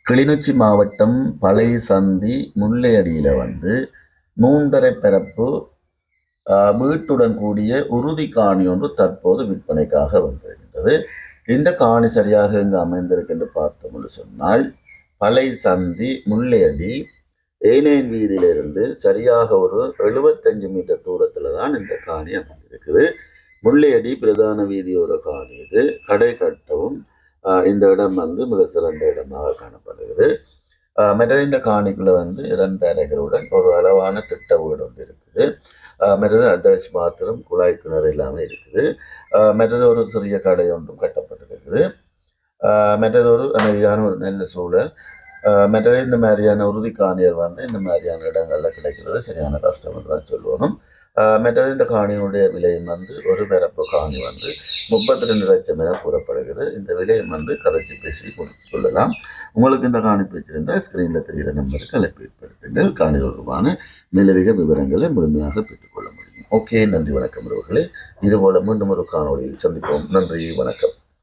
கிளிநொச்சி மாவட்டம் பழைய சந்தி முல்லையடியில் வந்து 3.5 பரப்பு வீட்டுடன் கூடிய உறுதி காணி ஒன்று தற்போது விற்பனைக்காக வந்திருக்கின்றது. இந்த காணி சரியாக இங்கு அமைந்திருக்கு என்று பார்த்தோம் சொன்னால், பழைய சந்தி முல்லையடி ஏனையன் வீதியிலிருந்து சரியாக ஒரு 75 மீட்டர் தூரத்தில் தான் இந்த காணி அமைந்திருக்குது. முல்லையடி பிரதான வீதியோர காணி இது. கடை கட்டவும் இந்த இடம் வந்து மிக சிறந்த இடமாக காணப்படுகிறது. மற்ற இந்த காணிக்குள்ள வந்து 2 அறைகளுடன் ஒரு அளவான திட்ட வீடு ஒன்று இருக்குது. மற்றது அட்டாச் பாத்ரூம், குழாய் கிணறு எல்லாமே இருக்குது. மற்றது ஒரு சிறிய கடை ஒன்றும் கட்டப்பட்டிருக்குது. மற்றது ஒரு அமைதியான ஒரு நல்ல சூழல். மற்றது இந்த மாதிரியான உறுதி காணிகள் வந்து இந்த மாதிரியான இடங்கள்ல கிடைக்கிறது சரியான கஷ்டம் என்று தான் சொல்லணும். மற்றது இந்த காணியினுடைய விலையும் வந்து ஒரு பரப்பு காணி வந்து 32 லட்சம் என கூறப்படுகிறது. இந்த விலையும் வந்து கதைச்சு பேசி கொள்ளலாம். உங்களுக்கு இந்த காணி பிடிச்சிருந்தால் ஸ்கிரீனில் தெரிகிற நம்பருக்கு அழைப்பு ஏற்படுத்துங்கள். காணி தொடர்பான மேலதிக விவரங்களை முழுமையாக பெற்றுக்கொள்ள முடியும். ஓகே, நன்றி, வணக்கம் உறவுகளே. இதுபோல மீண்டும் ஒரு காணொளியில் சந்திப்போம். நன்றி, வணக்கம்.